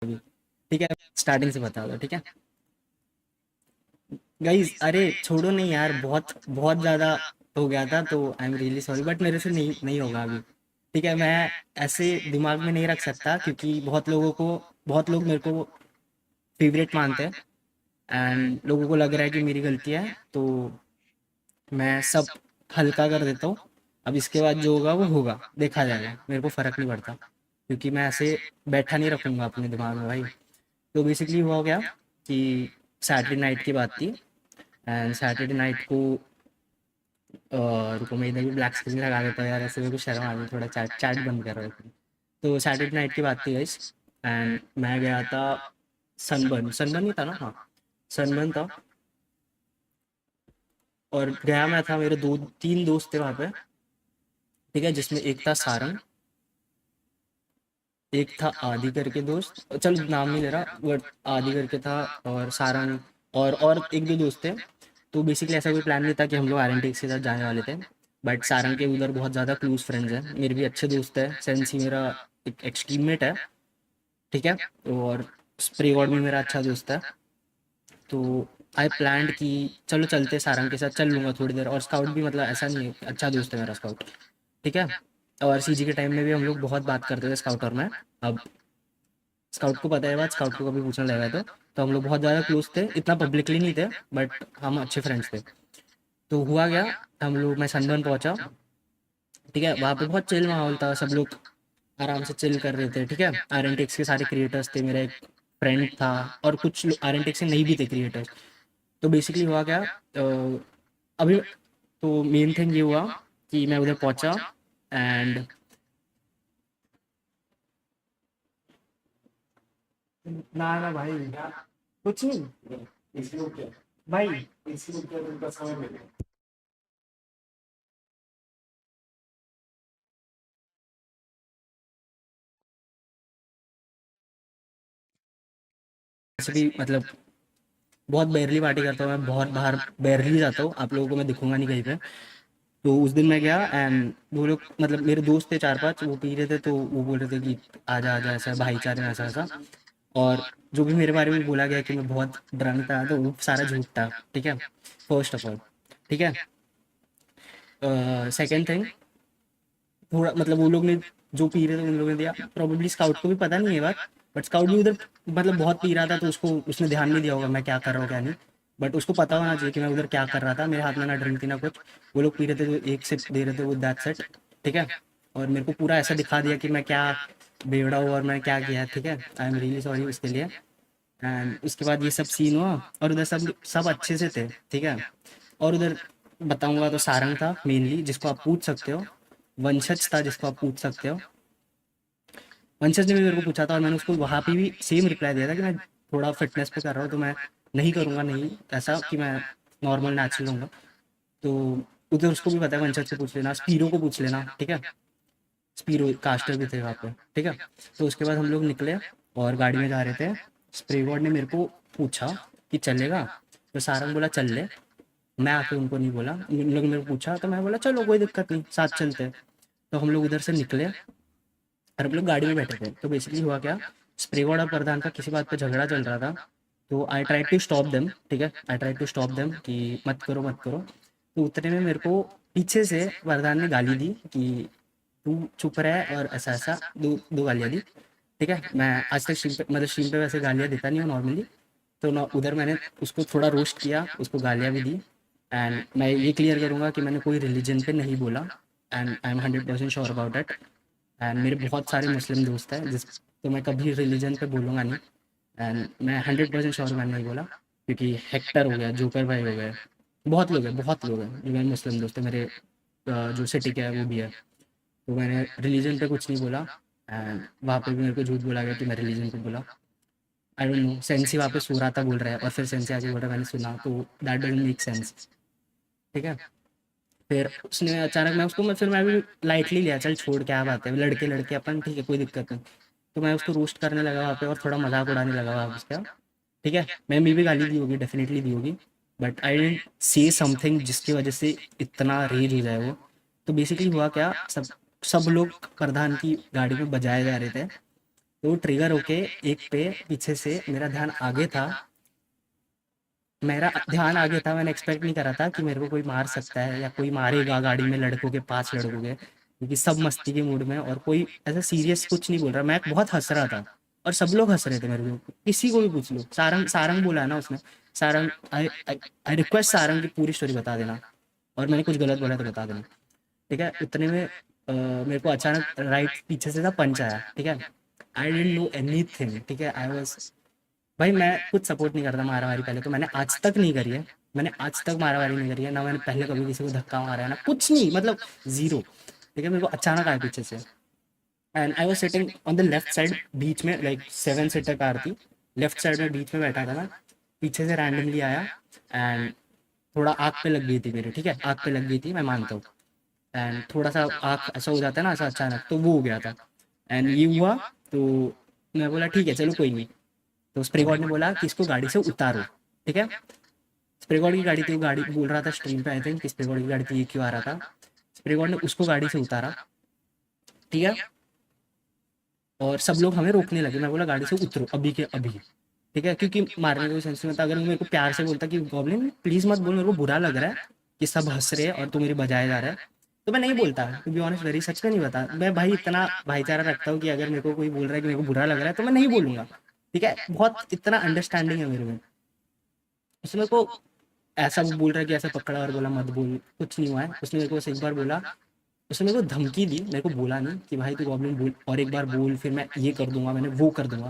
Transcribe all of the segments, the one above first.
अभी। ठीक है, स्टार्टिंग से बता दो। ठीक है गाइस, अरे छोड़ो नहीं यार, बहुत बहुत ज़्यादा हो गया था, तो I am really sorry, but मेरे से नहीं नहीं होगा अभी। ठीक है, मैं ऐसे दिमाग में नहीं रख सकता क्योंकि बहुत लोग मेरे को फेवरेट मानते हैं, एंड लोगों को लग रहा है कि मेरी गलती है, तो मैं सब हल्का कर देता हूँ। अब इसके बाद जो होगा वो होगा, देखा जाएगा, मेरे को फ़र्क नहीं पड़ता क्योंकि मैं ऐसे बैठा नहीं रखूँगा अपने दिमाग में भाई। तो बेसिकली हुआ क्या कि सैटरडे नाइट की बात थी, एंड सैटरडे नाइट को रुको मैं इधर भी ब्लैक स्क्रीन लगा देता हूँ यार, ऐसे मेरे को शर्म आ रही है, थोड़ा चैट चैट बंद कर रहा हूँ। तो सैटरडे नाइट की बात थी गाइस, एंड मैं गया था सनबर्न। सनबर्न ही था ना? हाँ, सनबर्न था। और गया मैं था, मेरे दो तीन दोस्त थे वहाँ पे। ठीक है, जिसमें एक था सारंग, एक था आदि करके दोस्त, चल नाम नहीं ले रहा, बट आदि करके था, और सारंग, और एक दो दोस्त थे। तो बेसिकली ऐसा कोई प्लान नहीं था कि हम लोग आर.एन.टी.एक्स के साथ जाने वाले थे, बट सारंग के उधर बहुत ज़्यादा क्लोज फ्रेंड्स हैं, मेरे भी अच्छे दोस्त है, सेंसी मेरा एक एक्सट्रीममेट है। ठीक है, और स्प्रे गॉड भी मेरा अच्छा दोस्त है। तो आई प्लान्ड कि चलो चलते, सारंग के साथ चल लूँगा थोड़ी देर, और स्काउट भी मतलब ऐसा नहीं है, अच्छा दोस्त है मेरा स्काउट। ठीक है, और सीजी के टाइम में भी हम लोग बहुत बात करते थे स्काउट और मैं। अब स्काउट को पता है बात, स्काउट को कभी पूछने लगा तो हम लोग बहुत ज़्यादा क्लोज थे, इतना पब्लिकली नहीं थे, बट हम अच्छे फ्रेंड्स थे। तो हुआ क्या, हम लोग मैं सनबर्न पहुंचा। ठीक है, वहाँ पे बहुत चिल माहौल था, सब लोग आराम से चिल कर रहे थे। ठीक है, आर.एन.टी.एक्स के सारे क्रिएटर्स थे, मेरा एक फ्रेंड था, और कुछ आर.एन.टी.एक्स से नहीं भी थे क्रिएटर्स। तो बेसिकली हुआ क्या, अभी तो मेन थिंग ये हुआ कि मैं उधर पहुंचा, एंड ना ना भाई, कुछ नहीं भाई, ऐसे भी मतलब बहुत बेरली पार्टी करता हूँ मैं, बहुत बाहर बेरली जाता हूँ, आप लोगों को मैं दिखूंगा नहीं कहीं पे। तो उस दिन मैं गया, एंड वो लोग मतलब मेरे दोस्त थे चार पांच, वो पी रहे थे, तो वो बोल रहे थे कि आजा आजा, ऐसा भाईचारे में ऐसा ऐसा। और जो भी मेरे बारे में बोला गया कि मैं बहुत ड्रंक था, तो वो सारा झूठ था। ठीक है, फर्स्ट ऑफ ऑल। ठीक है, सेकेंड थिंग, थोड़ा मतलब वो लोग ने जो पी रहे थे उन लोगों ने दिया, प्रोबेबली स्काउट को भी पता नहीं है बात, बट स्काउट भी उधर मतलब बहुत पी रहा था, तो उसको उसने ध्यान नहीं दिया होगा मैं क्या कर रहा हूँ क्या नहीं। बट उसको पता होना चाहिए कि मैं उधर क्या कर रहा था, मेरे हाथ में ना ड्रिंक थी ना कुछ। वो लोग पी रहे थे तो एक सिप दे रहे थे, वो दैट सेट। ठीक है, और मेरे को पूरा ऐसा दिखा दिया कि मैं क्या बेवड़ा हूँ और मैं क्या किया है। ठीक है, आई एम रियली सॉरी उसके लिए। एंड उसके बाद ये सब सीन हुआ, और उधर सब सब अच्छे से थे। ठीक है, और उधर बताऊंगा तो सारंग था मेनली, जिसको आप पूछ सकते हो, वंशज था जिसको आप पूछ सकते हो। वंशज ने भी मेरे को पूछा था, और मैंने उसको वहाँ पे भी सेम रिप्लाई दिया था कि मैं थोड़ा फिटनेस पे कर रहा हूँ, तो मैं नहीं करूँगा, नहीं ऐसा कि मैं नॉर्मल नेचुरल रहूँगा। तो उधर उसको भी पता है, वंशज से पूछ लेना, स्पीरो को पूछ लेना। ठीक है, स्पीरो कास्टर भी थे वहाँ पे। ठीक है, तो उसके बाद हम लोग निकले और गाड़ी में जा रहे थे। स्प्रे गॉड ने मेरे को पूछा कि चलेगा, तो सारंग बोला चल ले। मैं आके उनको नहीं बोला, उन लोग ने मेरे को पूछा, तो मैं बोला चलो कोई दिक्कत नहीं, साथ चलते हैं। तो हम लोग उधर से निकले, और हम लोग गाड़ी में बैठे थे। तो बेसिकली हुआ क्या, स्प्रे गॉड और प्रधान का किसी बात पे झगड़ा चल रहा था। तो I try to stop them. ठीक है, I try to stop them कि मत करो मत करो। तो उतने में मेरे को पीछे से प्रधान ने गाली दी कि तू चुप रहे, और ऐसा ऐसा दो दो गालियाँ दी। ठीक है, मैं आज तक स्ट्रीम पे मतलब स्ट्रीम पे वैसे गालियाँ देता नहीं हूँ नॉर्मली। तो ना उधर मैंने उसको थोड़ा रोस्ट किया, उसको गालियाँ भी दी। एंड मैं ये क्लियर करूँगा कि मैंने कोई रिलीजन पे नहीं बोला, and I am 100% sure about it. And मेरे बहुत सारे मुस्लिम दोस्त हैं जिस, तो मैं कभी रिलीजन पे बोलूँगा नहीं। एंड मैं 100% श्योर मैंने नहीं बोला, क्योंकि हेक्टर हो गया, जोकर भाई हो गए, बहुत लोग हैं जो मेरे मुस्लिम दोस्त हैं, मेरे जो सिटी के है वो भी है। तो मैंने रिलीजन पे कुछ नहीं बोला, एंड वहाँ पे भी मेरे को झूठ बोला गया कि मैं रिलीजन पे बोला। आई डोंट नो, सेंसी वहाँ पे सो रहा था बोल रहा है, और फिर सेंसी आके बोल रहा है मैंने सुना, तो दैट डजंट मेक सेंस। ठीक है, फिर उसने अचानक, मैं भी लाइटली लिया, चल छोड़ क्या बात है, लड़के लड़के अपन, ठीक है कोई दिक्कत नहीं। तो मैं उसको रोस्ट करने लगा वहाँ पे, और थोड़ा मजाक उड़ाने लगा वहाँ पे उसका। ठीक है, मैं भी गाली दी होगी, डेफिनेटली दी होगी, but I didn't say something जिसकी वजह से इतना रेज हो जाए वो। तो बेसिकली हुआ क्या, सब सब लोग प्रधान की गाड़ी में बजाए जा रहे थे, तो ट्रिगर होके एक पे पीछे से मेरा ध्यान आगे था, मैंने एक्सपेक्ट नहीं करा था कि मेरे को कोई मार सकता है या कोई मारेगा गाड़ी में लड़कों के, 5 लड़कों के, क्योंकि सब मस्ती के मूड में और कोई ऐसा सीरियस कुछ नहीं बोल रहा। मैं बहुत हँस रहा था और सब लोग हँस रहे थे मेरे को, किसी को भी पूछ लो। सारंग सारंग बोला है ना उसने, सारंग, आई आई रिक्वेस्ट सारंग की पूरी स्टोरी बता देना, और मैंने कुछ गलत बोला तो बता देना, ठीक है? उतने में मेरे को अचानक राइट पीछे से ना पंच आया, ठीक है? आई डिडंट नो एनीथिंग, ठीक है? आई वाज़, भाई मैं कुछ सपोर्ट नहीं करता मारा-वारी, पहले तो मैंने आज तक नहीं करी है। मैंने आज तक मारा-वारी नहीं करी है, ना मैंने पहले कभी किसी को धक्का मारा है, ना कुछ नहीं, मतलब ज़ीरो, ठीक है? मेरे को अचानक आया पीछे से, and I was sitting on the left side, बीच में, लाइक 7 सीटर कार थी, लेफ्ट साइड में बीच में बैठा था मैं। पीछे से रैंडमली आया एंड थोड़ा आँख पे लग गई थी मेरे, ठीक है? आँख पे लग गई थी, मैं मानता हूँ। एंड थोड़ा-सा आँख ऐसा हो जाता है ना ऐसा अचानक, तो वो हो गया था। एंड ये हुआ, तो मैं बोला ठीक है चलो कोई नहीं। तो स्प्रे गॉड ने बोला कि इसको गाड़ी से उतारो, ठीक है? स्प्रे गॉड की गाड़ी थी, वो गाड़ी बोल रहा था स्ट्रीम पे, आई थिंक, कि स्प्रे गॉड की गाड़ी थी, ये क्यों आ रहा था। स्प्रे गॉड ने उसको गाड़ी से उतारा, ठीक है? और सब लोग हमें रोकने लगे। मैं बोला गाड़ी से उतरो अभी के अभी, ठीक है? क्योंकि मारने का कोई सेंस नहीं होता। अगर वो मेरे को प्यार से बोलता कि गॉब्लिन प्लीज़ मत बोल, मेरे को बुरा लग रहा है कि सब हँस रहे हैं और तू मेरी बजाए जा रहा है, तो मैं नहीं बोलता। टू बी ऑनेस्ट वेरी सच में नहीं बता। मैं भाई इतना भाईचारा रखता हूँ कि अगर मेरे को कोई बोल रहा है कि मेरे को बुरा लग रहा है तो मैं नहीं बोलूँगा, ठीक है? बहुत इतना अंडरस्टैंडिंग है मेरे में। उसने मेरे को ऐसा वो बोल रहा है कि ऐसा पकड़ा और बोला मत बोल, कुछ नहीं हुआ है। उसने मेरे को बस एक बार बोला, उसने मेरे को धमकी दी, मेरे को बोला नहीं कि भाई तू गॉब्लिन बोल और एक बार बोल फिर मैं ये कर दूँगा, मैंने वो कर दूँगा।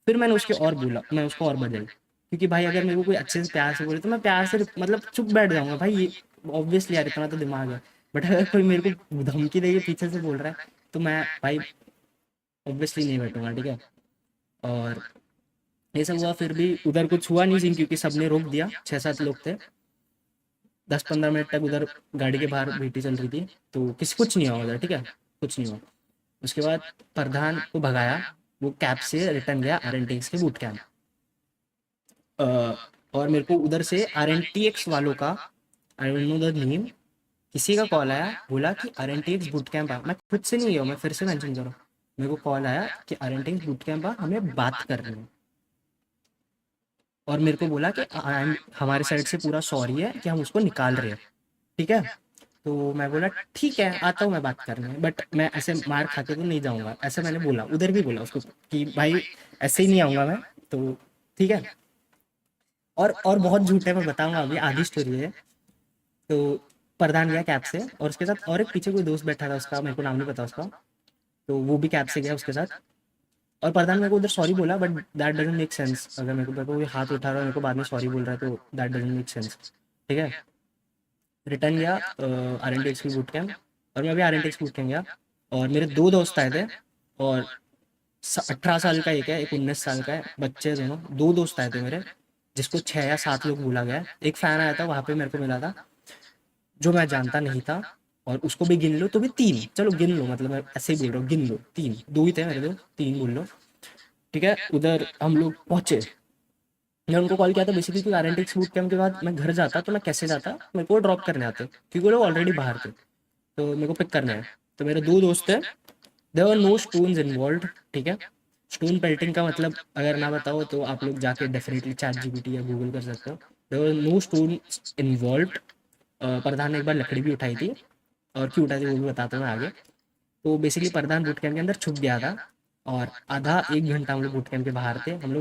फिर मैंने उसके और बोला, मैं उसको और बजाई। क्योंकि भाई अगर मेरे को कोई अच्छे से प्यार से बोले तो मैं प्यार से मतलब चुप बैठ जाऊँगा भाई, ये ऑब्वियसली यार इतना तो दिमाग है। बट अगर कोई मेरे को धमकी दे के पीछे से बोल रहा है तो मैं भाई ऑब्वियसली नहीं बैठूँगा, ठीक है? और ये सब हुआ, फिर भी उधर कुछ हुआ नहीं सीन, क्योंकि सबने रोक दिया। 6-7 लोग थे। 10-15 मिनट तक उधर गाड़ी के बाहर मीटिंग चल रही थी, तो किसी कुछ नहीं हुआ उधर, ठीक है? कुछ नहीं हुआ। उसके बाद प्रधान को भगाया, वो कैब से रिटर्न गया आरएनटीएक्स के बूट कैंप। और मेरे को उधर से आरएनटीएक्स वालों का, I don't know the name, किसी का कॉल आया, बोला कि आरएनटीएक्स बूट कैंप आ। मैं खुद से नहीं गया, मैं फिर से मेंशन करूँ, मेरे को कॉल आया कि आरएनटीएक्स बूट कैंप आ, हमें बात करनी है। और मेरे को बोला कि हमारे साइड से पूरा सॉरी है कि हम उसको निकाल रहे हैं, ठीक है? तो मैं बोला ठीक है आता हूँ मैं बात करने, बट मैं ऐसे मार खा के तो नहीं जाऊँगा, ऐसा मैंने बोला, उधर भी बोला उसको कि भाई ऐसे ही नहीं आऊँगा मैं, तो ठीक है? और बहुत झूठ है, मैं बताऊँगा अभी, आधी स्टोरी है। तो प्रधान गया कैब से और उसके साथ और एक पीछे कोई दोस्त बैठा था उसका, मेरे को नाम नहीं पता उसका, तो वो भी कैब से गया उसके साथ। और प्रधान मेरे को उधर सॉरी बोला, but that doesn't make sense. अगर मेरे को कोई हाथ उठा रहा है, मेरे को बाद में सॉरी बोल रहा है, तो दैट डजंट मेक सेंस, ठीक है? रिटर्न गया आरएनटीएक्स की बूट कैंप, और मैं भी आरएनटीएक्स बूट कैंप गया, और मेरे 2 दोस्त आए थे, और 18 साल का एक है, एक 19 साल का है, बच्चे दोनों। 2 दोस्त आए थे मेरे, जिसको 6 या 7 लोग बोला गया है। एक फैन आया था, वहाँ पे मेरे को मिला था, जो मैं जानता नहीं था, और उसको भी गिन लो तो भी 3, चलो गिन लो, मतलब मैं ऐसे ही बोल रहा हूँ, गिन लो 3, 2 ही थे मेरे दोस्त, 3 बोल लो, ठीक है? उधर हम लोग पहुँचे। मैंने उनको कॉल किया था बेसिकली, क्योंकि आरएनटीएक्स बूट कैंप के बाद मैं घर जाता तो मैं कैसे जाता, मेरे को ड्रॉप करने आते, क्योंकि वो लोग ऑलरेडी बाहर थे, तो मेरे को पिक करना है। तो मेरे 2 दोस्त थे, there were no stones involved, ठीक है? स्टोन पेल्टिंग का मतलब अगर ना बताओ तो आप लोग जाके डेफिनेटली चैट जीपीटी या गूगल कर सकते हो। There were no stone involved. प्रधान ने एक बार लकड़ी भी उठाई थी, और क्यों उठाई थी वो भी बताता हूँ मैं आगे। तो बेसिकली प्रधान बूट कैंप के अंदर छुप गया था, और आधा 1 घंटा हम लोग बूट कैंप के बाहर थे। हम लोग